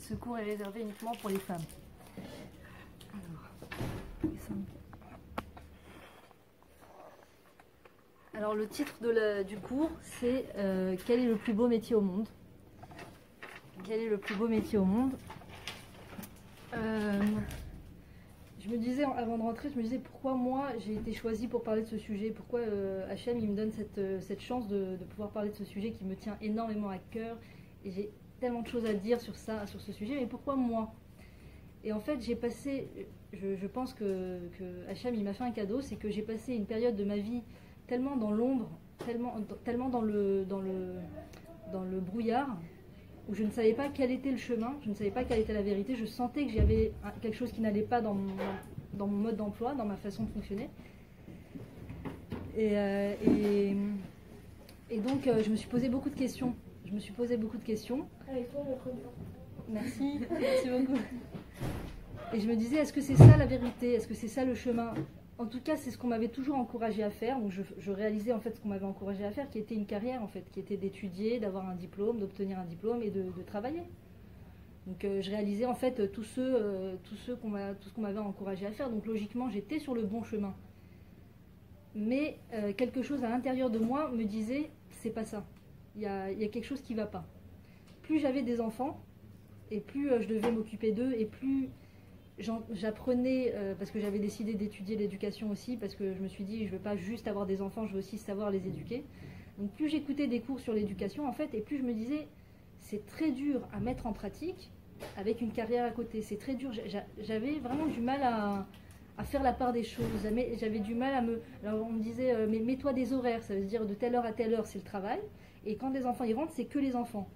ce cours est réservé uniquement pour les femmes. Alors le titre du cours, c'est quel est le plus beau métier au monde? Quel est le plus beau métier au monde? Je me disais, avant de rentrer, je me disais pourquoi moi j'ai été choisie pour parler de ce sujet, pourquoi Hachem il me donne cette chance de pouvoir parler de ce sujet qui me tient énormément à cœur, et j'ai tellement de choses à dire sur ce sujet, mais pourquoi moi? Et en fait j'ai passé, je pense que Hachem il m'a fait un cadeau, c'est que j'ai passé une période de ma vie tellement dans l'ombre, tellement dans le brouillard, où je ne savais pas quel était le chemin, je ne savais pas quelle était la vérité, je sentais que j'avais quelque chose qui n'allait pas dans mon mode d'emploi, dans ma façon de fonctionner. Et donc je me suis posé beaucoup de questions. Avec toi, le produit. Merci beaucoup. Et je me disais, est-ce que c'est ça la vérité? Est-ce que c'est ça le chemin? En tout cas, c'est ce qu'on m'avait toujours encouragé à faire. Donc je réalisais en fait ce qu'on m'avait encouragé à faire, qui était une carrière en fait, qui était d'étudier, d'avoir un diplôme, d'obtenir un diplôme et de travailler. Donc je réalisais en fait tout ce qu'on m'avait encouragé à faire. Donc logiquement, j'étais sur le bon chemin. Mais quelque chose à l'intérieur de moi me disait, c'est pas ça. Il y a quelque chose qui va pas. Plus j'avais des enfants, et plus je devais m'occuper d'eux, et plus j'apprenais, parce que j'avais décidé d'étudier l'éducation aussi, parce que je me suis dit, je ne veux pas juste avoir des enfants, je veux aussi savoir les éduquer. Donc plus j'écoutais des cours sur l'éducation, en fait, et plus je me disais, c'est très dur à mettre en pratique avec une carrière à côté. C'est très dur. J'avais vraiment du mal à faire la part des choses. J'avais du mal à me... Alors on me disait, mais mets-toi des horaires, ça veut dire de telle heure à telle heure, c'est le travail. Et quand les enfants y rentrent, c'est que les enfants.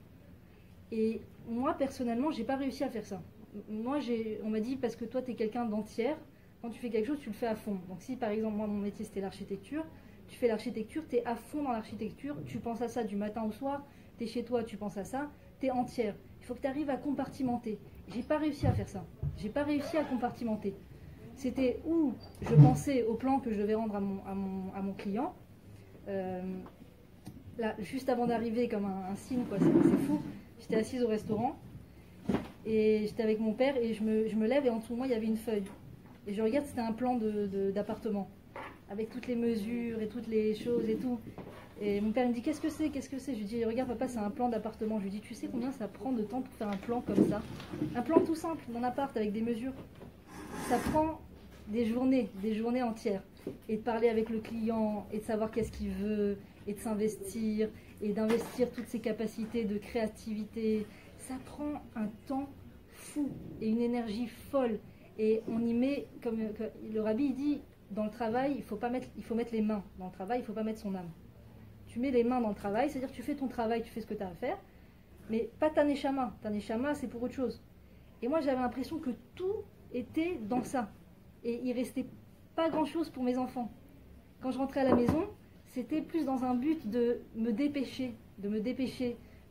Et moi, personnellement, j'ai pas réussi à faire ça. Moi, on m'a dit, parce que toi, tu es quelqu'un d'entière, quand tu fais quelque chose, tu le fais à fond. Donc si, par exemple, moi, mon métier, c'était l'architecture, tu fais l'architecture, tu es à fond dans l'architecture, tu penses à ça du matin au soir, tu es chez toi, tu penses à ça, tu es entière. Il faut que tu arrives à compartimenter. J'ai pas réussi à faire ça. J'ai pas réussi à compartimenter. C'était où je pensais au plan que je devais rendre à mon client. Là, juste avant d'arriver, comme un signe, quoi, c'est fou. J'étais assise au restaurant et j'étais avec mon père et je me lève et en dessous de moi il y avait une feuille. Et je regarde, c'était un plan d'appartement avec toutes les mesures et toutes les choses et tout. Et mon père me dit, qu'est-ce que c'est? Je lui dis, regarde papa, c'est un plan d'appartement. Je lui dis, tu sais combien ça prend de temps pour faire un plan comme ça? Un plan tout simple, mon appart avec des mesures. Ça prend des journées entières. Et de parler avec le client et de savoir qu'est-ce qu'il veut et de s'investir et d'investir toutes ses capacités de créativité. Ça prend un temps fou et une énergie folle. Et on y met, comme le rabbi il dit, dans le travail, il faut mettre les mains. Dans le travail, il ne faut pas mettre son âme. Tu mets les mains dans le travail, c'est-à-dire que tu fais ton travail, tu fais ce que tu as à faire, mais pas ta neshama. Ta neshama, c'est pour autre chose. Et moi, j'avais l'impression que tout était dans ça. Et il restait pas grand-chose pour mes enfants. Quand je rentrais à la maison, c'était plus dans un but de me dépêcher, de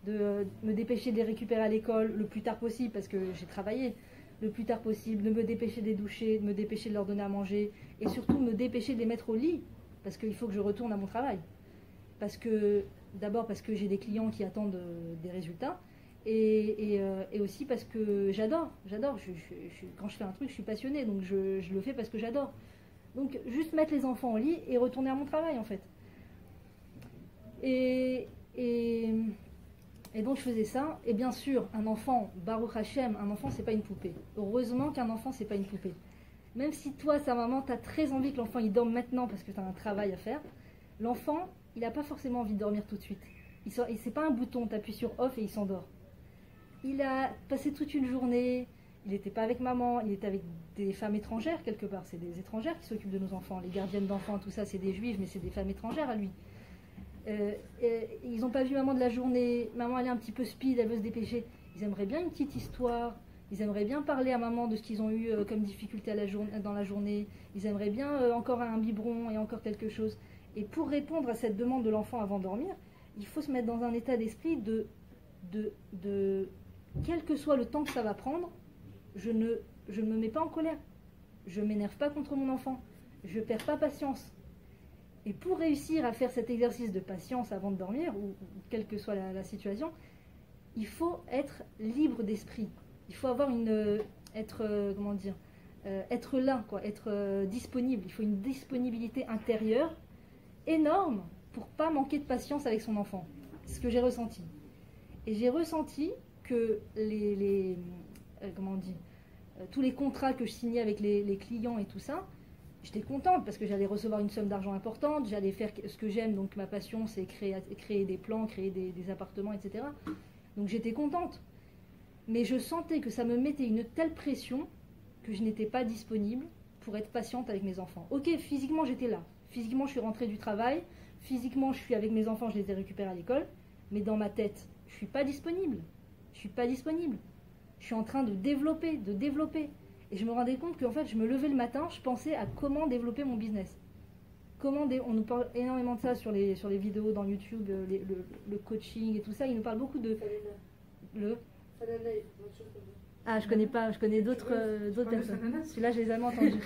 les récupérer à l'école le plus tard possible, parce que j'ai travaillé le plus tard possible, de me dépêcher de les doucher, de me dépêcher de leur donner à manger, et surtout me dépêcher de les mettre au lit, parce qu'il faut que je retourne à mon travail. D'abord parce que j'ai des clients qui attendent des résultats, et aussi parce que j'adore. Quand je fais un truc, je suis passionnée, donc je le fais parce que j'adore. Donc juste mettre les enfants au lit et retourner à mon travail en fait. Et donc je faisais ça, et bien sûr, un enfant, Baruch Hashem, un enfant c'est pas une poupée. Heureusement qu'un enfant c'est pas une poupée. Même si toi, sa maman, t'as très envie que l'enfant il dorme maintenant parce que t'as un travail à faire, l'enfant, il n'a pas forcément envie de dormir tout de suite. C'est pas un bouton, t'appuies sur off et il s'endort. Il a passé toute une journée, il n'était pas avec maman, il était avec des femmes étrangères quelque part. C'est des étrangères qui s'occupent de nos enfants. Les gardiennes d'enfants, tout ça, c'est des juifs, mais c'est des femmes étrangères à lui. Ils n'ont pas vu maman de la journée, maman elle est un petit peu speed, elle veut se dépêcher. Ils aimeraient bien une petite histoire, ils aimeraient bien parler à maman de ce qu'ils ont eu comme difficulté dans la journée, ils aimeraient bien encore un biberon et encore quelque chose. Et pour répondre à cette demande de l'enfant avant de dormir, il faut se mettre dans un état d'esprit de quel que soit le temps que ça va prendre, je ne me mets pas en colère, je ne m'énerve pas contre mon enfant, je ne perds pas patience. Et pour réussir à faire cet exercice de patience avant de dormir, ou quelle que soit la situation, il faut être libre d'esprit. Il faut avoir comment dire, être là, quoi, être disponible. Il faut une disponibilité intérieure énorme pour pas manquer de patience avec son enfant. C'est ce que j'ai ressenti. Et j'ai ressenti que comment on dit, tous les contrats que je signais avec les clients et tout ça, j'étais contente parce que j'allais recevoir une somme d'argent importante, j'allais faire ce que j'aime, donc ma passion c'est créer des plans, créer des appartements, etc. Donc j'étais contente. Mais je sentais que ça me mettait une telle pression que je n'étais pas disponible pour être patiente avec mes enfants. Ok, physiquement j'étais là. Physiquement je suis rentrée du travail, physiquement je suis avec mes enfants, je les ai récupérés à l'école, mais dans ma tête, je ne suis pas disponible. Je ne suis pas disponible. Je suis en train de développer. Et je me rendais compte qu'en fait, je me levais le matin, je pensais à comment développer mon business. On nous parle énormément de ça sur les vidéos dans YouTube, le coaching et tout ça. Il nous parle beaucoup de... Ah, je connais d'autres personnes. Celui-là, je les ai jamais entendus.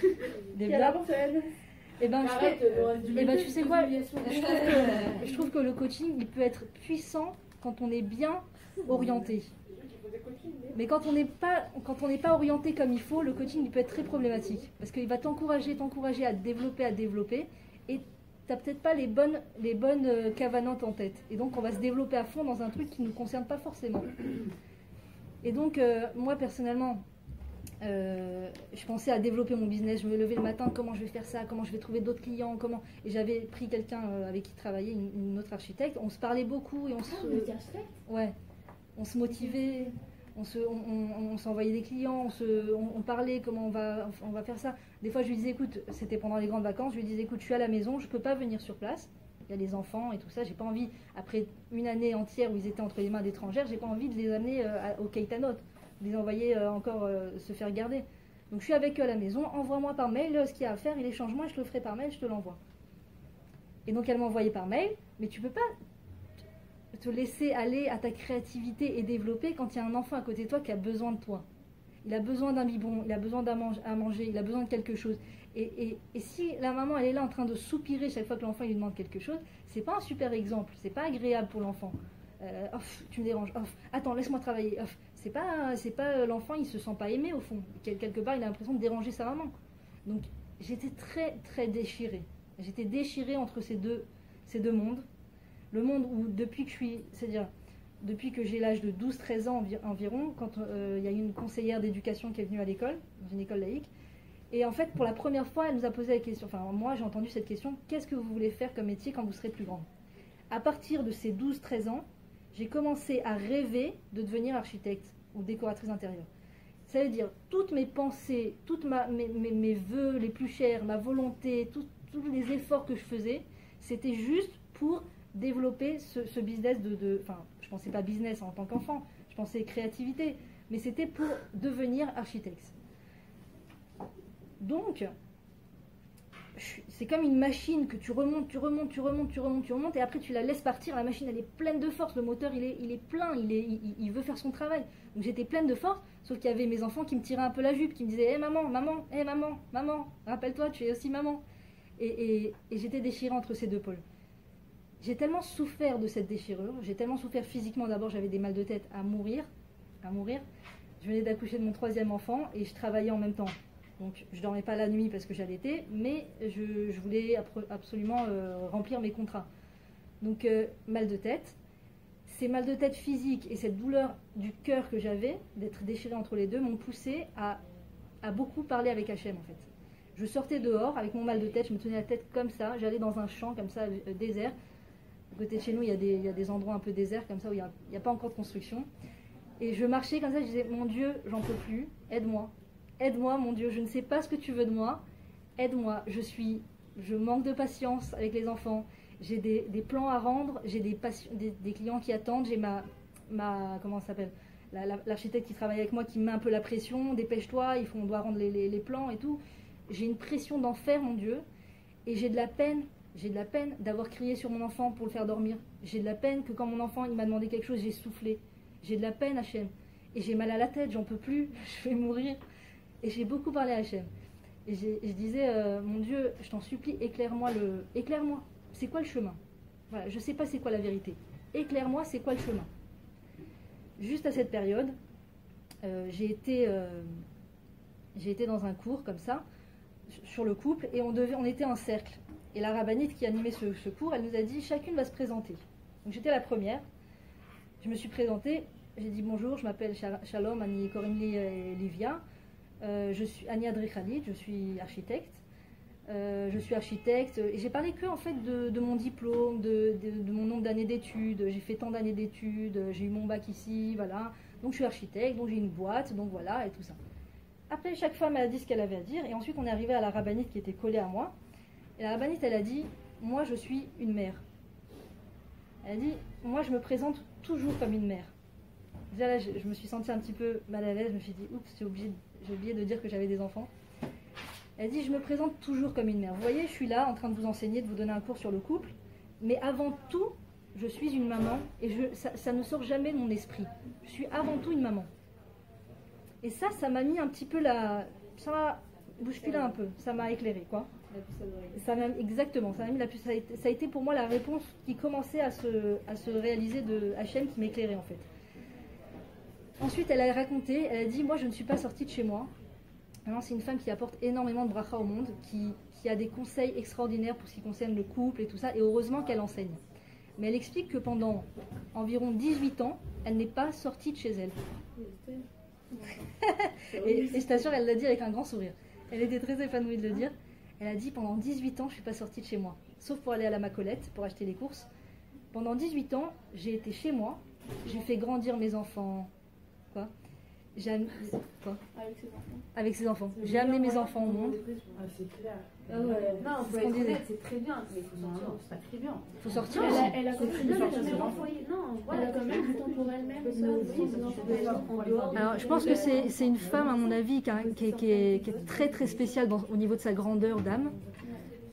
Des blagues. Et ben, tu sais quoi, je trouve que le coaching, il peut être puissant quand on est bien orienté. Mais quand on n'est pas orienté comme il faut, le coaching il peut être très problématique. Parce qu'il va t'encourager à développer, et tu n'as peut-être pas les bonnes cavanantes en tête. Et donc on va se développer à fond dans un truc qui ne nous concerne pas forcément. Et donc moi personnellement, je pensais à développer mon business. Je me levais le matin, comment je vais faire ça, comment je vais trouver d'autres clients, et j'avais pris quelqu'un avec qui travaillait, une autre architecte. On se parlait beaucoup et on se motivait. On s'envoyait des clients, on parlait comment on va faire ça. Des fois je lui disais écoute, c'était pendant les grandes vacances, je lui disais écoute, je suis à la maison, je ne peux pas venir sur place, il y a les enfants et tout ça, j'ai pas envie, après une année entière où ils étaient entre les mains d'étrangères, j'ai pas envie de les amener au Keitanot, de les envoyer encore se faire garder. Donc je suis avec eux à la maison, envoie-moi par mail ce qu'il y a à faire, et les changements, je te le ferai par mail, je te l'envoie. Et donc elle m'envoyait par mail, mais tu peux pas te laisser aller à ta créativité et développer quand il y a un enfant à côté de toi qui a besoin de toi. Il a besoin d'un biberon, il a besoin à manger, il a besoin de quelque chose. Et si la maman elle est là en train de soupirer chaque fois que l'enfant lui demande quelque chose, c'est pas un super exemple, c'est pas agréable pour l'enfant. Tu me déranges, attends, laisse-moi travailler. C'est pas l'enfant, il se sent pas aimé au fond. Quelque part, il a l'impression de déranger sa maman. Donc j'étais très très déchirée. J'étais déchirée entre ces deux mondes. Le monde où depuis que j'ai l'âge de 12-13 ans environ, quand il y a une conseillère d'éducation qui est venue à l'école, dans une école laïque, et en fait pour la première fois elle nous a posé la question, enfin moi j'ai entendu cette question, qu'est-ce que vous voulez faire comme métier quand vous serez plus grande? À partir de ces 12-13 ans, j'ai commencé à rêver de devenir architecte ou décoratrice intérieure. Ça veut dire toutes mes pensées, mes vœux les plus chers, ma volonté, tous les efforts que je faisais, c'était juste pour développer ce business enfin, je pensais pas business en tant qu'enfant, je pensais créativité, mais c'était pour devenir architecte. Donc, c'est comme une machine que tu remontes, et après tu la laisses partir, la machine elle est pleine de force, le moteur il est plein, il veut faire son travail. Donc j'étais pleine de force, sauf qu'il y avait mes enfants qui me tiraient un peu la jupe, qui me disaient maman, rappelle-toi, tu es aussi maman. Et j'étais déchirée entre ces deux pôles. J'ai tellement souffert de cette déchirure, j'ai tellement souffert physiquement. D'abord, j'avais des mal de tête à mourir. Je venais d'accoucher de mon 3e enfant et je travaillais en même temps. Donc, je ne dormais pas la nuit parce que j'allaitais, mais je voulais absolument remplir mes contrats. Donc, mal de tête. Ces mal de tête physiques et cette douleur du cœur que j'avais, d'être déchirée entre les deux, m'ont poussé à beaucoup parler avec Hachem, en fait. Je sortais dehors avec mon mal de tête, je me tenais la tête comme ça, j'allais dans un champ comme ça, désert. À côté de chez nous, il y a des endroits un peu déserts comme ça où il n'y a pas encore de construction. Et je marchais comme ça, je disais, mon Dieu, j'en peux plus, aide-moi. Aide-moi, mon Dieu, je ne sais pas ce que tu veux de moi. Aide-moi, je manque de patience avec les enfants. J'ai des plans à rendre, j'ai des clients qui attendent, j'ai comment ça s'appelle, l'architecte qui travaille avec moi qui me met un peu la pression, dépêche-toi, on doit rendre les plans et tout. J'ai une pression d'enfer, mon Dieu, et j'ai de la peine d'avoir crié sur mon enfant pour le faire dormir. J'ai de la peine que quand mon enfant il m'a demandé quelque chose, j'ai soufflé. J'ai de la peine, Hachem. Et j'ai mal à la tête, j'en peux plus, je vais mourir. Et j'ai beaucoup parlé à Hachem. Et je disais, mon Dieu, je t'en supplie, éclaire-moi. C'est quoi le chemin? Voilà, je ne sais pas c'est quoi la vérité. Éclaire-moi, c'est quoi le chemin? Juste à cette période, j'ai été dans un cours comme ça, sur le couple, et on était en cercle. Et la rabbinite qui animait ce cours, elle nous a dit chacune va se présenter. Donc j'étais la première, je me suis présentée, j'ai dit bonjour, je m'appelle Shalom, Ani Korimli Livia, je suis Ani Adrikhalit, je suis architecte. Et j'ai parlé que en fait de mon diplôme, de mon nombre d'années d'études. J'ai fait tant d'années d'études, j'ai eu mon bac ici, voilà. Donc je suis architecte, donc j'ai une boîte, donc voilà, et tout ça. Après, chaque femme a dit ce qu'elle avait à dire, et ensuite on est arrivé à la rabbinite qui était collée à moi. Et la rabbinite, elle a dit, moi je suis une mère. Elle a dit, moi je me présente toujours comme une mère. Déjà là, je me suis sentie un petit peu mal à l'aise, je me suis dit, oups, j'ai oublié de dire que j'avais des enfants. Elle dit, je me présente toujours comme une mère. Vous voyez, je suis là en train de vous enseigner, de vous donner un cours sur le couple, mais avant tout, je suis une maman, et ça ne sort jamais de mon esprit. Je suis avant tout une maman. Et ça m'a mis un petit peu ça m'a bousculé un peu, ça m'a éclairé, quoi. Exactement, ça m'a mis la puce. Ça a été pour moi la réponse qui commençait à se réaliser de Hachem, qui m'éclairait en fait. Ensuite, elle a raconté, elle a dit, moi je ne suis pas sortie de chez moi. C'est une femme qui apporte énormément de bracha au monde, qui a des conseils extraordinaires pour ce qui concerne le couple et tout ça, et heureusement qu'elle enseigne. Mais elle explique que pendant environ 18 ans, elle n'est pas sortie de chez elle. et je t'assure, elle l'a dit avec un grand sourire. Elle était très épanouie de le dire. Elle a dit, pendant 18 ans, je ne suis pas sortie de chez moi, sauf pour aller à la Macolette, pour acheter les courses. Pendant 18 ans, j'ai été chez moi, j'ai fait grandir mes enfants. Quoi ? Quoi ? Avec ses enfants. J'ai amené mes enfants au monde. Ah, c'est clair. Non, faut être honnête, c'est très bien, mais il faut sortir, c'est pas très bien. Il faut sortir. Elle a quand même du temps pour elle-même. Alors, je pense que c'est une femme, à mon avis, qui est très très spéciale au niveau de sa grandeur d'âme.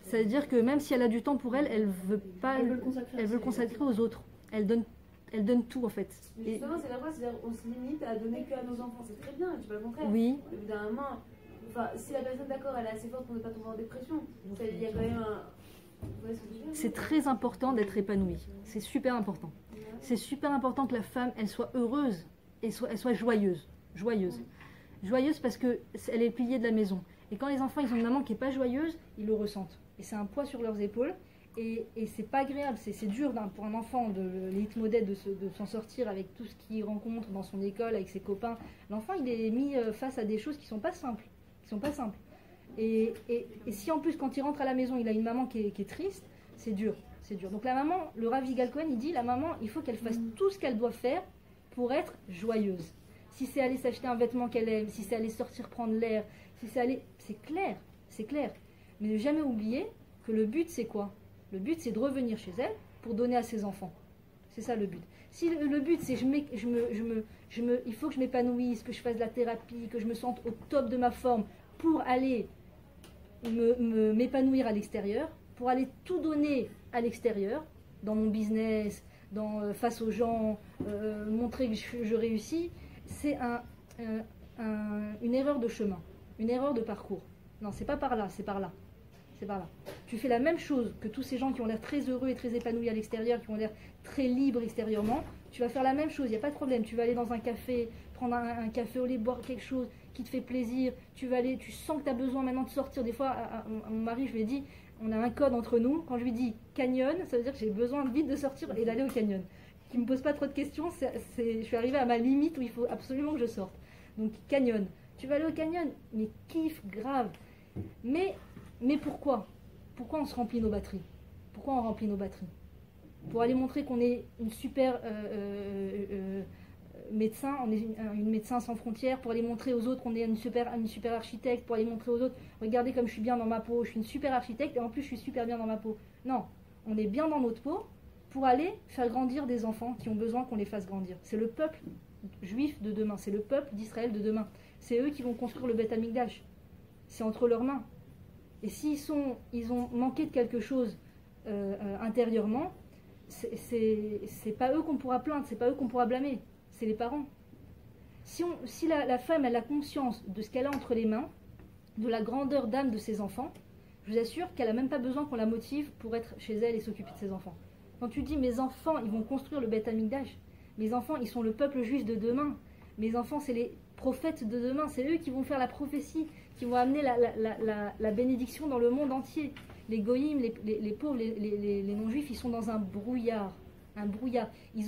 C'est-à-dire que même si elle a du temps pour elle, elle veut le consacrer aux autres. Elle donne tout en fait. Mais justement, c'est la fois, c'est-à-dire on se limite à donner que à nos enfants. C'est très bien, tu peux le contraire. Oui. Au bout d'un moment, si la personne d'accord, elle est assez forte pour ne pas tomber en dépression, il y a quand même un. C'est très important d'être épanouie. C'est super important. C'est super important que la femme, elle soit heureuse et elle soit joyeuse. Joyeuse parce qu'elle est le pilier de la maison. Et quand les enfants ils ont une maman qui n'est pas joyeuse, ils le ressentent. Et c'est un poids sur leurs épaules. Et c'est pas agréable, c'est dur pour un enfant de l'hitmodèle de s'en sortir avec tout ce qu'il rencontre dans son école, avec ses copains. L'enfant il est mis face à des choses qui sont pas simples. Et si en plus quand il rentre à la maison il a une maman qui est triste, c'est dur. Donc la maman, le Rav Yigal Cohen, il dit la maman il faut qu'elle fasse tout ce qu'elle doit faire pour être joyeuse. Si c'est aller s'acheter un vêtement qu'elle aime, si c'est aller sortir prendre l'air, si c'est aller... C'est clair. Mais ne jamais oublier que le but c'est quoi ? Le but, c'est de revenir chez elle pour donner à ses enfants. C'est ça le but. Si le but, c'est il faut que je m'épanouisse, que je fasse de la thérapie, que je me sente au top de ma forme pour aller m'épanouir à l'extérieur, pour aller tout donner à l'extérieur, dans mon business, face aux gens, montrer que je réussis, c'est une erreur de chemin, une erreur de parcours. Non, c'est pas par là, c'est par là. Tu fais la même chose que tous ces gens qui ont l'air très heureux et très épanouis à l'extérieur, qui ont l'air très libres extérieurement. Tu vas faire la même chose, il n'y a pas de problème. Tu vas aller dans un café, prendre un café au lait, boire quelque chose qui te fait plaisir. Tu sens que tu as besoin maintenant de sortir. Des fois, à mon mari, je lui ai dit, on a un code entre nous. Quand je lui dis canyon, ça veut dire que j'ai besoin vite de sortir et d'aller au canyon. Qui ne me pose pas trop de questions, je suis arrivée à ma limite où il faut absolument que je sorte. Donc canyon. Tu vas aller au canyon, mais kiff grave. Mais pourquoi on se remplit nos batteries? Pourquoi on remplit nos batteries? Pour aller montrer qu'on est une super médecin, on est une médecin sans frontières, pour aller montrer aux autres qu'on est une super architecte, pour aller montrer aux autres, regardez comme je suis bien dans ma peau, je suis une super architecte et en plus je suis super bien dans ma peau. Non, on est bien dans notre peau pour aller faire grandir des enfants qui ont besoin qu'on les fasse grandir. C'est le peuple juif de demain, c'est le peuple d'Israël de demain. C'est eux qui vont construire le Beth Amikdash. C'est entre leurs mains. Et ils ont manqué de quelque chose intérieurement, c'est pas eux qu'on pourra plaindre, c'est pas eux qu'on pourra blâmer, c'est les parents. Si la femme elle a conscience de ce qu'elle a entre les mains, de la grandeur d'âme de ses enfants, je vous assure qu'elle n'a même pas besoin qu'on la motive pour être chez elle et s'occuper de ses enfants. Quand tu dis mes enfants, ils vont construire le Beth Amikdash, mes enfants, ils sont le peuple juif de demain, mes enfants, c'est prophètes de demain, c'est eux qui vont faire la prophétie, qui vont amener la bénédiction dans le monde entier. Les goïms, les pauvres, les non-juifs, ils sont dans un brouillard. Un brouillard. Il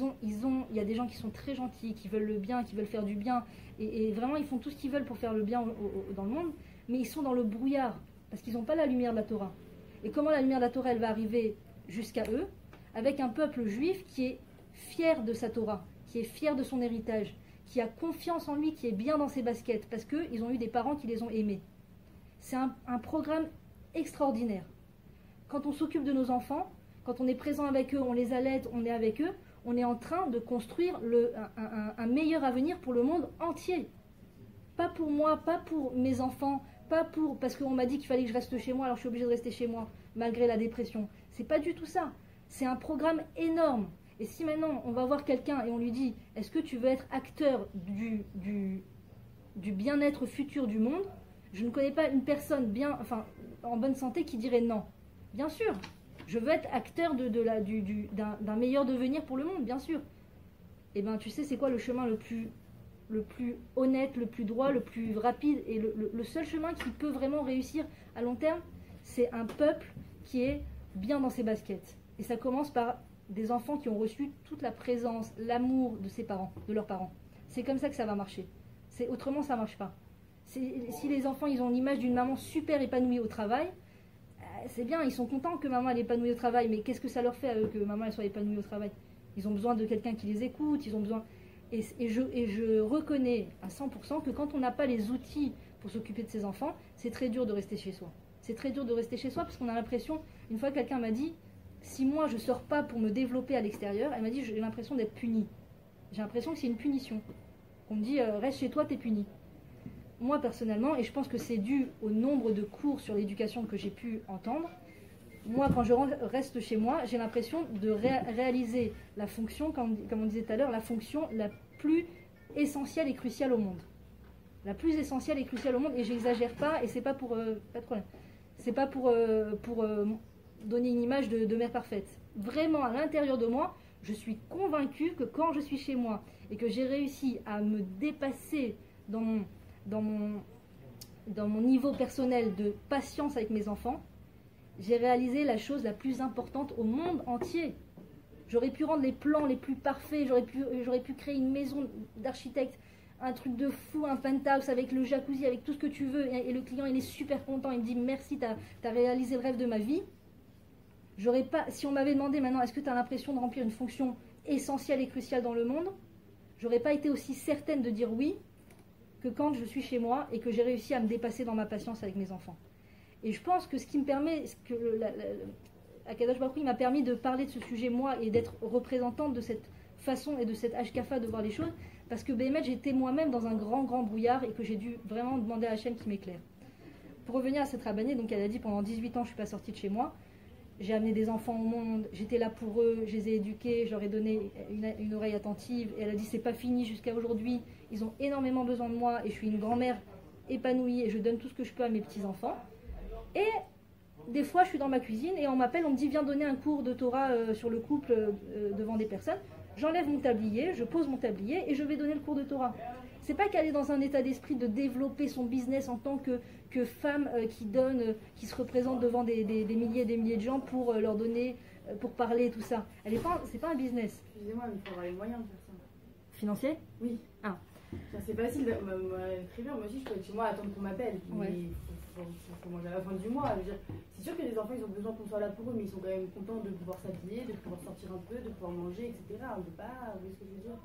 y a des gens qui sont très gentils, qui veulent le bien, qui veulent faire du bien, et vraiment ils font tout ce qu'ils veulent pour faire le bien dans le monde, mais ils sont dans le brouillard, parce qu'ils n'ont pas la lumière de la Torah. Et comment la lumière de la Torah, elle va arriver jusqu'à eux, avec un peuple juif qui est fier de sa Torah, qui est fier de son héritage, qui a confiance en lui, qui est bien dans ses baskets, parce qu'ils ont eu des parents qui les ont aimés. C'est un programme extraordinaire. Quand on s'occupe de nos enfants, quand on est présent avec eux, on les allaite, on est avec eux, on est en train de construire un meilleur avenir pour le monde entier. Pas pour moi, pas pour mes enfants, pas pour parce qu'on m'a dit qu'il fallait que je reste chez moi, alors je suis obligée de rester chez moi, malgré la dépression. C'est pas du tout ça. C'est un programme énorme. Et si maintenant on va voir quelqu'un et on lui dit « Est-ce que tu veux être acteur du bien-être futur du monde ?» Je ne connais pas une personne en bonne santé qui dirait non. Bien sûr, je veux être acteur d'un meilleur devenir pour le monde, bien sûr. Et bien, tu sais, c'est quoi le chemin le plus honnête, le plus droit, le plus rapide, et le seul chemin qui peut vraiment réussir à long terme, c'est un peuple qui est bien dans ses baskets. Et ça commence par des enfants qui ont reçu toute la présence, l'amour de ses parents, de leurs parents. C'est comme ça que ça va marcher. Autrement, ça ne marche pas. Si les enfants ils ont l'image d'une maman super épanouie au travail, c'est bien, ils sont contents que maman elle est épanouie au travail, mais qu'est-ce que ça leur fait à eux que maman elle soit épanouie au travail? Ils ont besoin de quelqu'un qui les écoute, ils ont besoin... Et je reconnais à 100% que quand on n'a pas les outils pour s'occuper de ses enfants, c'est très dur de rester chez soi. C'est très dur de rester chez soi parce qu'on a l'impression, une fois quelqu'un m'a dit, si moi je ne sors pas pour me développer à l'extérieur, elle m'a dit j'ai l'impression d'être punie. J'ai l'impression que c'est une punition. On me dit reste chez toi, t'es puni. Moi personnellement, et je pense que c'est dû au nombre de cours sur l'éducation que j'ai pu entendre, moi quand je reste chez moi, j'ai l'impression de réaliser la fonction, comme on disait tout à l'heure, la fonction la plus essentielle et cruciale au monde. La plus essentielle et cruciale au monde, et j'exagère pas, et c'est pas pour... pas de problème. C'est pas pour donner une image de mère parfaite. Vraiment, à l'intérieur de moi, je suis convaincue que quand je suis chez moi, et que j'ai réussi à me dépasser dans mon niveau personnel de patience avec mes enfants, j'ai réalisé la chose la plus importante au monde entier. J'aurais pu rendre les plans les plus parfaits, j'aurais pu créer une maison d'architecte, un truc de fou, un penthouse avec le jacuzzi, avec tout ce que tu veux, et le client il est super content, il me dit merci, t'as réalisé le rêve de ma vie. J'aurais pas, si on m'avait demandé maintenant est-ce que tu as l'impression de remplir une fonction essentielle et cruciale dans le monde, j'aurais pas été aussi certaine de dire oui que quand je suis chez moi et que j'ai réussi à me dépasser dans ma patience avec mes enfants. Et je pense que ce qui me permet, Akadosh Baruch Hu m'a permis de parler de ce sujet moi et d'être représentante de cette façon et de cette hashkafa de voir les choses, parce que Béhémet, j'étais moi-même dans un grand brouillard et que j'ai dû vraiment demander à Hachem qui m'éclaire. Pour revenir à cette rabbinée, donc elle a dit pendant 18 ans je ne suis pas sortie de chez moi, j'ai amené des enfants au monde, j'étais là pour eux, je les ai éduqués, je leur ai donné une oreille attentive, et elle a dit c'est pas fini jusqu'à aujourd'hui, ils ont énormément besoin de moi et je suis une grand-mère épanouie et je donne tout ce que je peux à mes petits-enfants. Et des fois je suis dans ma cuisine et on m'appelle, on me dit viens donner un cours de Torah sur le couple devant des personnes. J'enlève mon tablier, je pose mon tablier et je vais donner le cours de Torah. C'est pas qu'elle est dans un état d'esprit de développer son business en tant que femme qui donne, qui se représente devant des milliers et des milliers de gens pour leur donner, pour parler, tout ça. C'est pas un business. Excusez-moi, mais il faut avoir les moyens de faire ça. Financier? Oui. Ah. C'est facile, écrire, moi aussi je peux être chez moi attendre qu'on m'appelle. Ouais. Mais faut manger à la fin du mois. C'est sûr que les enfants ils ont besoin qu'on soit là pour eux, mais ils sont quand même contents de pouvoir s'habiller, de pouvoir sortir un peu, de pouvoir manger, etc. On ne peut pas, vous voyez ce que je veux dire?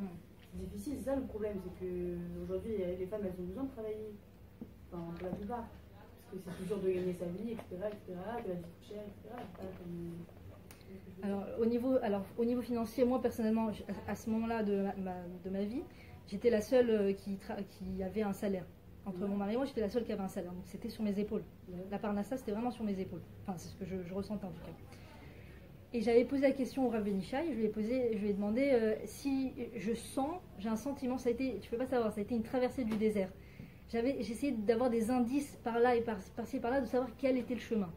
C'est difficile, c'est ça le problème, c'est qu'aujourd'hui les femmes elles ont besoin de travailler. Enfin, pour la plupart. Parce que c'est toujours de gagner sa vie, etc. que la vie coûte cher, etc. Alors, au niveau financier, moi personnellement, à ce moment-là de ma vie, j'étais la seule qui avait un salaire. Entre mon mari et moi, j'étais la seule qui avait un salaire. Donc c'était sur mes épaules. La parnassa, c'était vraiment sur mes épaules. Enfin, c'est ce que je ressentais en tout cas. Et j'avais posé la question au Rav Benishai, je lui ai demandé si je sens, j'ai un sentiment, ça a été, tu peux pas savoir, ça a été une traversée du désert. J'ai essayé d'avoir des indices par là et par-ci et par-là, de savoir quel était le chemin.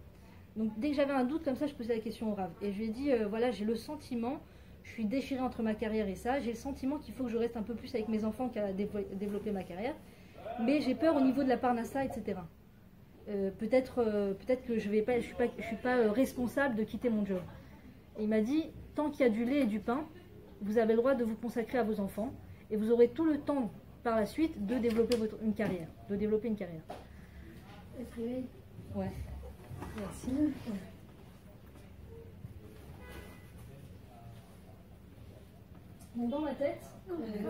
Donc dès que j'avais un doute comme ça, je posais la question au Rav. Et je lui ai dit, voilà, j'ai le sentiment, je suis déchirée entre ma carrière et ça, j'ai le sentiment qu'il faut que je reste un peu plus avec mes enfants qu'à développer ma carrière. mais j'ai peur au niveau de la parnassa, etc. Peut-être que je suis pas responsable de quitter mon job. Et il m'a dit, tant qu'il y a du lait et du pain, vous avez le droit de vous consacrer à vos enfants et vous aurez tout le temps par la suite de développer une carrière. Elle se réveille. Ouais. Merci. Donc dans ma tête, c'était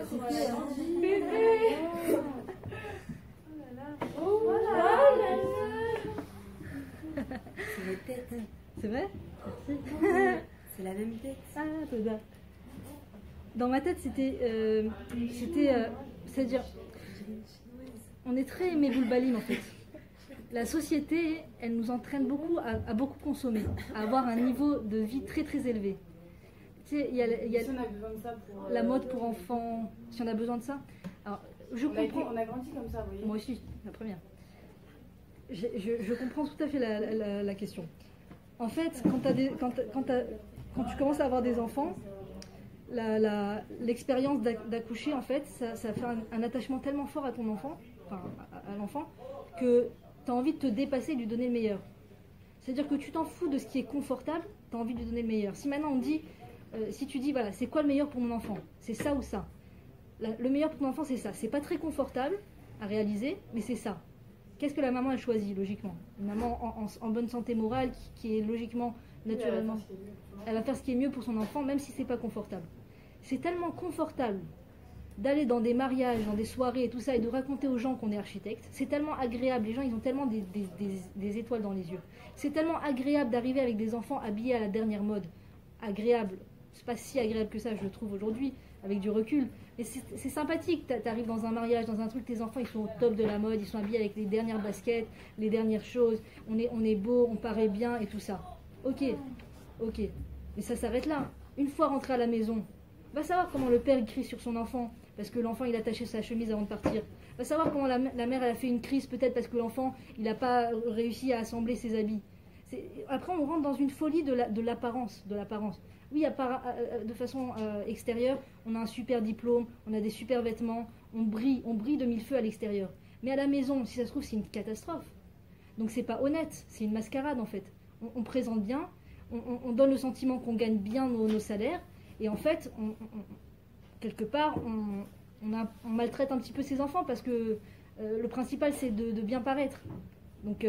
C'est la tête. C'est vrai? C'est la même tête. Ah, toda. Dans ma tête, c'est-à-dire, on est très méboulbalim en fait. La société, elle nous entraîne beaucoup à beaucoup consommer, à avoir un niveau de vie très très élevé. Tu sais, il y a Si on a besoin de ça pour, la mode pour enfants, si on a besoin de ça. Alors, je comprends. On a grandi comme ça, vous voyez. Moi aussi, la première. Je comprends tout à fait la question. En fait, quand tu commences à avoir des enfants, l'expérience d'accoucher, en fait, ça fait un attachement tellement fort à ton enfant, enfin à l'enfant, que tu as envie de te dépasser et de lui donner le meilleur. C'est-à-dire que tu t'en fous de ce qui est confortable, tu as envie de lui donner le meilleur. Si maintenant on dit, si tu dis, voilà, c'est quoi le meilleur pour mon enfant? C'est ça ou ça? Le meilleur pour ton enfant, c'est ça. C'est pas très confortable à réaliser, mais c'est ça. Qu'est-ce que la maman a choisi, logiquement? Une maman en bonne santé morale, qui est logiquement, naturellement, elle va faire ce qui est mieux pour son enfant, même si c'est pas confortable. C'est tellement confortable d'aller dans des mariages, dans des soirées et tout ça, et de raconter aux gens qu'on est architecte. C'est tellement agréable, les gens ils ont tellement des étoiles dans les yeux. C'est tellement agréable d'arriver avec des enfants habillés à la dernière mode. Agréable, c'est pas si agréable que ça, je le trouve aujourd'hui, avec du recul. Mais c'est sympathique, t'arrives dans un mariage, dans un truc, tes enfants ils sont au top de la mode, ils sont habillés avec les dernières baskets, les dernières choses, on est beau, on paraît bien et tout ça. Ok, mais ça s'arrête là. Une fois rentré à la maison, va savoir comment le père il crie sur son enfant parce que l'enfant il a taché sa chemise avant de partir. Va savoir comment la mère elle a fait une crise peut-être parce que l'enfant il n'a pas réussi à assembler ses habits. Après on rentre dans une folie de l'apparence. Oui, de façon extérieure, on a un super diplôme, on a des super vêtements, on brille de mille feux à l'extérieur. Mais à la maison, si ça se trouve, c'est une catastrophe. Donc c'est pas honnête, c'est une mascarade en fait. On présente bien, on donne le sentiment qu'on gagne bien nos salaires, et en fait, quelque part, on maltraite un petit peu ses enfants parce que le principal c'est de bien paraître. Donc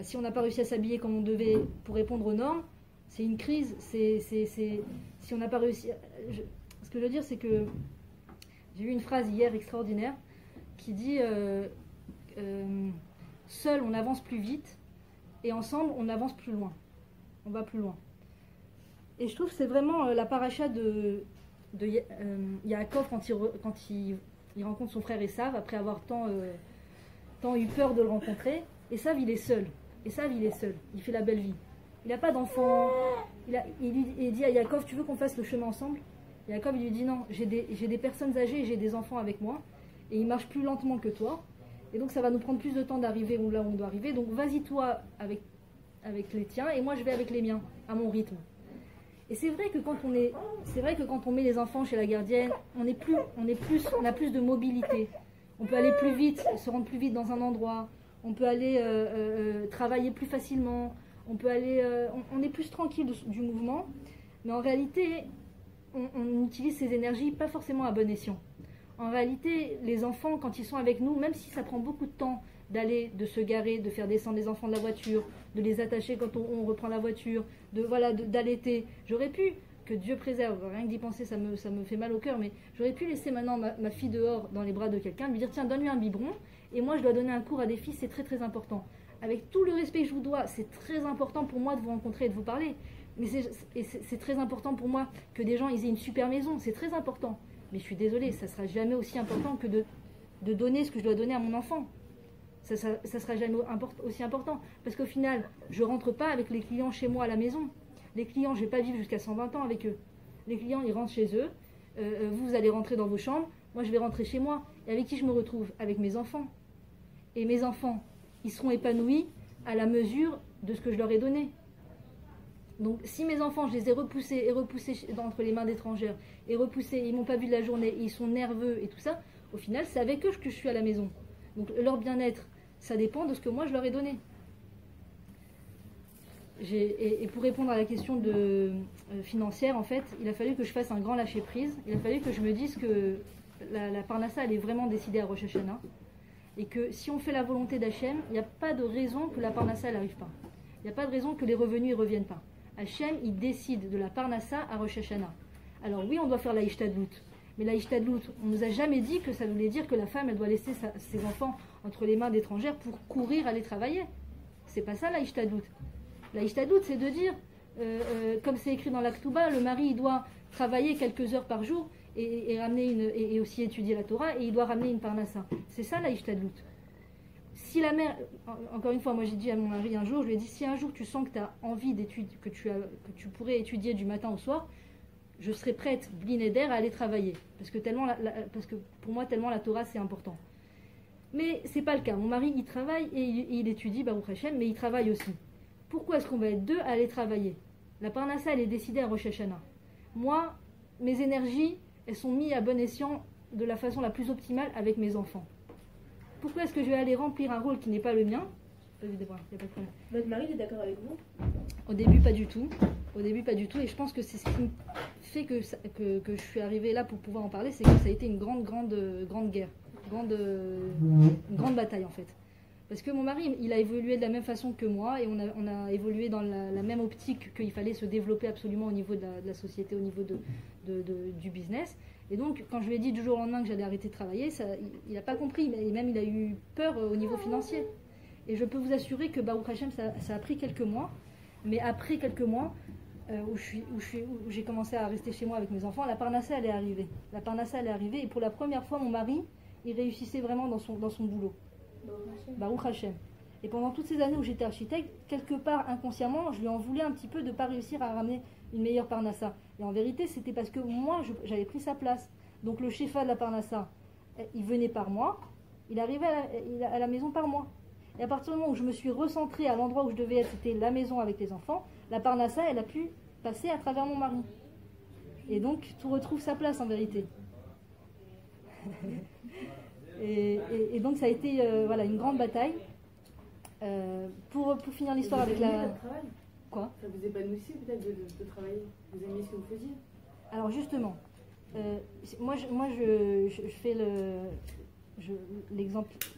si on n'a pas réussi à s'habiller comme on devait pour répondre aux normes, c'est une crise. Si on n'a pas réussi. Ce que je veux dire, c'est que j'ai eu une phrase hier extraordinaire qui dit seul on avance plus vite et ensemble on avance plus loin. On va plus loin. Et je trouve que c'est vraiment la paracha de Yaakov quand il rencontre son frère Esav après avoir tant eu peur de le rencontrer. Esav il est seul. Il fait la belle vie. Il n'a pas d'enfant. Il dit à Yaakov, tu veux qu'on fasse le chemin ensemble? Yaakov il lui dit non, j'ai des personnes âgées et j'ai des enfants avec moi et ils marchent plus lentement que toi. Et donc ça va nous prendre plus de temps d'arriver là où on doit arriver. Donc vas-y toi avec les tiens et moi je vais avec les miens, à mon rythme. Et c'est vrai que quand on met les enfants chez la gardienne, on a plus de mobilité. On peut aller plus vite, se rendre plus vite dans un endroit. On peut aller travailler plus facilement. On peut aller, on est plus tranquille du mouvement. Mais en réalité, on utilise ces énergies pas forcément à bon escient. En réalité, les enfants, quand ils sont avec nous, même si ça prend beaucoup de temps de se garer, de faire descendre les enfants de la voiture, de les attacher quand on reprend la voiture, d'allaiter. J'aurais pu, que Dieu préserve, rien que d'y penser, ça me fait mal au cœur, mais j'aurais pu laisser maintenant ma fille dehors dans les bras de quelqu'un, lui dire tiens, donne-lui un biberon, et moi je dois donner un cours à des filles, c'est très très important. Avec tout le respect que je vous dois, c'est très important pour moi de vous rencontrer et de vous parler. Mais c'est très important pour moi que des gens ils aient une super maison, c'est très important. Mais je suis désolée, ça ne sera jamais aussi important que de donner ce que je dois donner à mon enfant. Ça sera jamais aussi important. Parce qu'au final, je ne rentre pas avec les clients chez moi à la maison. Les clients, je ne vais pas vivre jusqu'à 120 ans avec eux. Les clients, ils rentrent chez eux. Vous allez rentrer dans vos chambres. Moi, je vais rentrer chez moi. Et avec qui je me retrouve? Avec mes enfants. Et mes enfants, ils seront épanouis à la mesure de ce que je leur ai donné. Donc, si mes enfants, je les ai repoussés entre les mains d'étrangères, et repoussés, ils ne m'ont pas vu de la journée, ils sont nerveux et tout ça, au final, c'est avec eux que je suis à la maison. Donc leur bien-être, ça dépend de ce que moi je leur ai donné. Et pour répondre à la question financière, en fait, il a fallu que je fasse un grand lâcher-prise. Il a fallu que je me dise que la Parnassa, elle est vraiment décidée à Rosh Hashanah. Et que si on fait la volonté d'Hachem, il n'y a pas de raison que la Parnassa, elle n'arrive pas. Il n'y a pas de raison que les revenus ne reviennent pas. Hachem, il décide de la Parnassa à Rosh Hashanah. Alors oui, on doit faire la Ishtadlout. Mais la Ishtadlout, on ne nous a jamais dit que ça voulait dire que la femme, elle doit laisser ses enfants entre les mains d'étrangères pour courir aller travailler. C'est pas ça la Ishtadlout. La Ishtadlout, c'est de dire, comme c'est écrit dans l'Aktouba, le mari il doit travailler quelques heures par jour et aussi étudier la Torah, et il doit ramener une parnassa. C'est ça la Ishtadlout. Si la mère, encore une fois, moi j'ai dit à mon mari un jour, je lui ai dit, si un jour tu sens que tu as envie d'étudier, que tu pourrais étudier du matin au soir, je serais prête, blinéder, à aller travailler. Parce que pour moi, tellement la Torah c'est important. Mais c'est pas le cas. Mon mari, il travaille et il étudie, Baruch Hashem, mais il travaille aussi. Pourquoi est-ce qu'on va être deux à aller travailler? La Parnassa, elle est décidée à Rosh Hashanah. Moi, mes énergies, elles sont mises à bon escient de la façon la plus optimale avec mes enfants. Pourquoi est-ce que je vais aller remplir un rôle qui n'est pas le mien? Il n'y a pas de problème. Votre mari est d'accord avec vous? Au début, pas du tout. Au début, pas du tout. Et je pense que c'est ce qui fait que je suis arrivée là pour pouvoir en parler, c'est que ça a été une grande guerre. Une grande bataille, en fait. Parce que mon mari, il a évolué de la même façon que moi, et on a évolué dans la même optique qu'il fallait se développer absolument au niveau de la société, au niveau du business. Et donc, quand je lui ai dit du jour au lendemain que j'allais arrêter de travailler, il n'a pas compris, et même il a eu peur au niveau financier. Et je peux vous assurer que Baruch Hashem, ça a pris quelques mois, mais après quelques mois, où j'ai commencé à rester chez moi avec mes enfants, la Parnassa, elle est arrivée. La Parnassa, elle est arrivée, et pour la première fois, mon mari, il réussissait vraiment dans son boulot. Baruch Hashem. Et pendant toutes ces années où j'étais architecte, quelque part inconsciemment, je lui en voulais un petit peu de ne pas réussir à ramener une meilleure Parnassa. Et en vérité, c'était parce que moi, j'avais pris sa place. Donc le shefa de la Parnassa, il venait par mois, il arrivait à la maison par mois. Et à partir du moment où je me suis recentrée à l'endroit où je devais être, c'était la maison avec les enfants, la Parnassa, elle a pu passer à travers mon mari. Et donc, tout retrouve sa place en vérité. Et donc ça a été une grande bataille. Pour finir l'histoire avec la... Quoi? Ça vous épanouissait peut-être de travailler? Vous aimiez ce que vous faisiez? Alors justement, moi je fais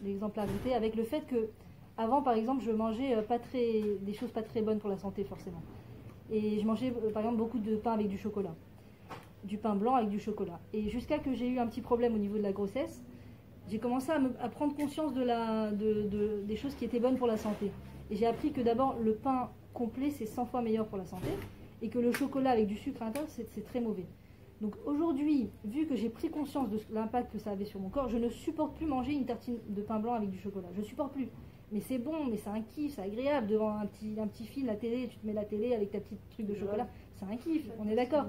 l'exemplarité avec le fait que avant par exemple je mangeais des choses pas très bonnes pour la santé forcément. Et je mangeais par exemple beaucoup de pain avec du chocolat. Du pain blanc avec du chocolat. Et jusqu'à que j'ai eu un petit problème au niveau de la grossesse, j'ai commencé à prendre conscience des choses qui étaient bonnes pour la santé. Et j'ai appris que d'abord, le pain complet, c'est 100 fois meilleur pour la santé, et que le chocolat avec du sucre à l'intérieur, c'est très mauvais. Donc aujourd'hui, vu que j'ai pris conscience de l'impact que ça avait sur mon corps, je ne supporte plus manger une tartine de pain blanc avec du chocolat. Je ne supporte plus. Mais c'est bon, mais c'est un kiff, c'est agréable. Devant un petit film, la télé, tu te mets la télé avec ta petite truc de chocolat. C'est un kiff, on est d'accord.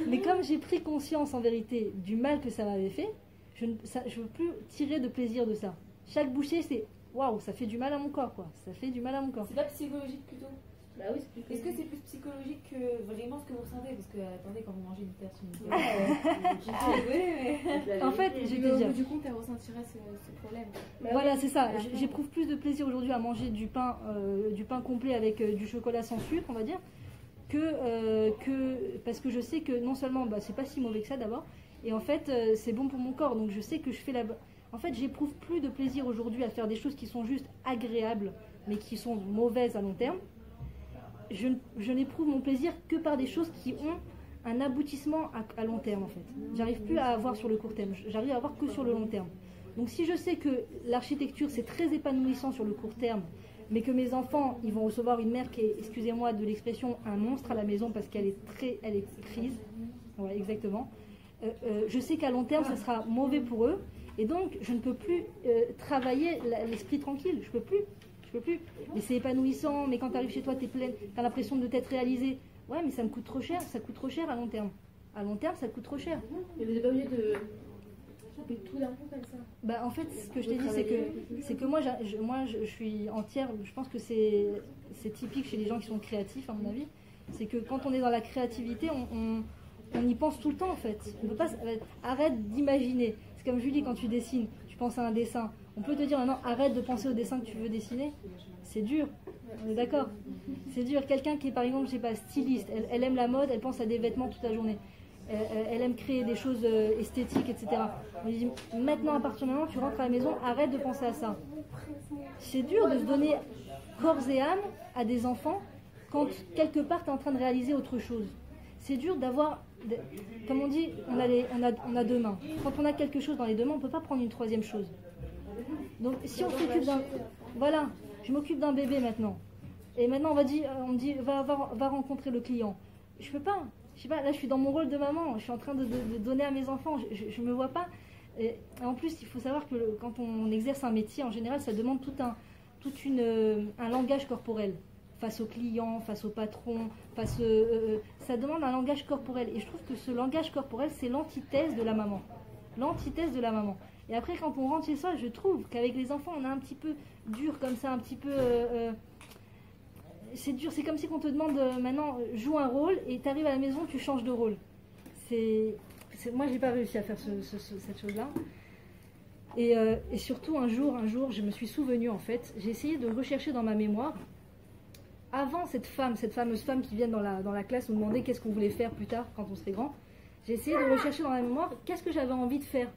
Mais comme j'ai pris conscience en vérité du mal que ça m'avait fait, je ne veux plus tirer de plaisir de ça. Chaque bouchée, c'est waouh, ça fait du mal à mon corps, quoi. Ça fait du mal à mon corps. C'est pas psychologique plutôt? Bah oui, c'est plus. Est-ce que c'est plus psychologique que vraiment ce que vous ressentez? Parce que attendez, quand vous mangez une tartine. En fait, je vais te dire. Du coup, elle ressentira ce problème. Voilà, c'est ça. J'éprouve plus de plaisir aujourd'hui à manger du pain complet avec du chocolat sans sucre, on va dire, que parce que je sais que non seulement c'est pas si mauvais que ça d'abord, et en fait c'est bon pour mon corps. Donc je sais que je fais en fait, j'éprouve plus de plaisir aujourd'hui à faire des choses qui sont juste agréables, mais qui sont mauvaises à long terme. Je n'éprouve mon plaisir que par des choses qui ont un aboutissement à long terme, en fait. J'arrive plus à avoir sur le court terme, j'arrive à avoir que sur le long terme. Donc si je sais que l'architecture, c'est très épanouissant sur le court terme, mais que mes enfants, ils vont recevoir une mère qui est, excusez-moi de l'expression, un monstre à la maison parce qu'elle est prise, ouais, exactement. Je sais qu'à long terme, ce sera mauvais pour eux, et donc je ne peux plus travailler l'esprit tranquille, je peux plus. Mais c'est épanouissant, mais quand tu arrives chez toi, tu es pleine, tu as l'impression de t'être réalisé. Ouais, mais ça me coûte trop cher, ça coûte trop cher à long terme. À long terme, ça coûte trop cher. Mais vous n'êtes pas obligé de tout d'un coup comme ça? En fait, ce que je t'ai dit, c'est que moi, je suis entière, je pense que c'est typique chez les gens qui sont créatifs, à mon avis. C'est que quand on est dans la créativité, on y pense tout le temps, en fait. On peut pas, arrête d'imaginer. C'est comme Julie, quand tu dessines, tu penses à un dessin. On peut te dire maintenant, arrête de penser au dessin que tu veux dessiner. C'est dur, on est d'accord. C'est dur. Quelqu'un qui est par exemple, je sais pas, styliste, elle aime la mode, elle pense à des vêtements toute la journée. Elle aime créer des choses esthétiques, etc. On lui dit, maintenant, à partir de maintenant, tu rentres à la maison, arrête de penser à ça. C'est dur de se donner corps et âme à des enfants quand quelque part tu es en train de réaliser autre chose. C'est dur d'avoir, comme on dit, on a deux mains. Quand on a quelque chose dans les deux mains, on ne peut pas prendre une troisième chose. Donc si on s'occupe d'un... Voilà, je m'occupe d'un bébé maintenant. Et maintenant on me dit, va rencontrer le client. Je peux pas. Je sais pas, là je suis dans mon rôle de maman, je suis en train de donner à mes enfants, je me vois pas. Et en plus, il faut savoir que quand on exerce un métier, en général, ça demande tout un langage corporel. Face au client, face au patron, ça demande un langage corporel. Et je trouve que ce langage corporel, c'est l'antithèse de la maman. L'antithèse de la maman. Et après, quand on rentre chez soi, je trouve qu'avec les enfants, on est un petit peu dur comme ça, un petit peu... c'est dur, c'est comme si on te demande maintenant, joue un rôle, et tu arrives à la maison, tu changes de rôle. Moi, j'ai pas réussi à faire cette chose-là. Et surtout, un jour, je me suis souvenue, en fait, j'ai essayé de rechercher dans ma mémoire, avant cette fameuse femme qui vient dans la classe nous demander qu'est-ce qu'on voulait faire plus tard, quand on serait grand, j'ai essayé de rechercher dans ma mémoire qu'est-ce que j'avais envie de faire,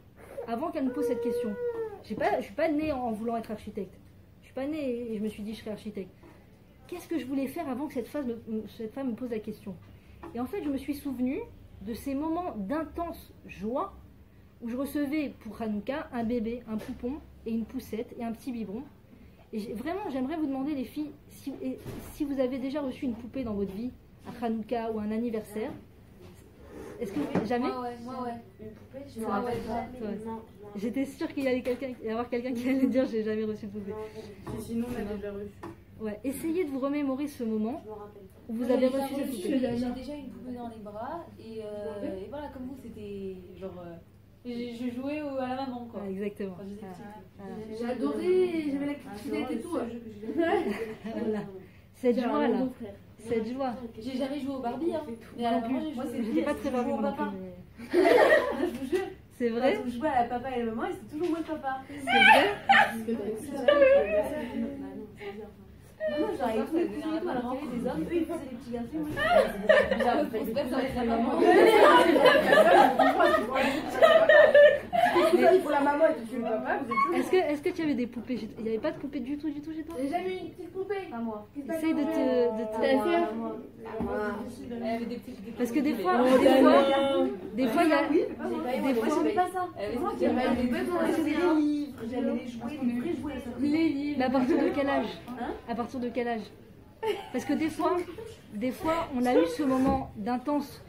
avant qu'elle me pose cette question. Je suis pas née en voulant être architecte. Je suis pas née et je me suis dit je serai architecte. Qu'est-ce que je voulais faire avant que cette femme me pose la question? Et en fait, je me suis souvenue de ces moments d'intense joie où je recevais pour Hanouka un bébé, un poupon et une poussette et un petit biberon. Et vraiment, j'aimerais vous demander, les filles, si vous avez déjà reçu une poupée dans votre vie, à Hanouka ou un anniversaire. Est-ce que jamais? Moi, ouais. Une poupée, je me me rappelle rappelle pas. pas. Ouais. J'étais sûre qu'il y allait y avoir quelqu'un qui allait dire j'ai jamais reçu de poupée. Sinon, on a déjà reçu. Ouais. Essayez de vous remémorer ce moment Je me rappelle pas. où vous Moi, avez j'ai reçu déjà cette reçu, poupée. J'ai déjà une poupée dans les bras et voilà, comme vous, c'était genre. Je jouais à la maman, quoi. Ah, exactement. Quand j'étais Ah, petite. ah. J'ai adoré, j'avais la petite et tout. Voilà. Cette joie-là. Cette joie. J'ai jamais joué au Barbie, hein. Mais à la maman, j'ai Moi, joué. J'étais pas très Je joue Barbie au non papa. plus. Je vous jure, C'est vrai? quand on jouait à la papa et la maman, c'était toujours moi le papa. C'est vrai? Non, j'arrive tous les coups et tout, alors qu'il y avait des hommes, eux ils faisaient les petits garçons. Il faut la maman et tu le papa, vous êtes Est-ce que tu avais des poupées? Il n'y avait pas de poupées du tout chez toi? J'ai jamais eu une petite poupée. Pas moi. Essaye de te... Elle avait des petits. Parce que des fois, il y a... Moi, j'aimais pas ça. J'avais des livres, j'avais les jouets, les vrais jouets. Les livres. Mais à partir de quel âge? À partir de quel âge? Parce que des fois, on a eu ce moment d'intense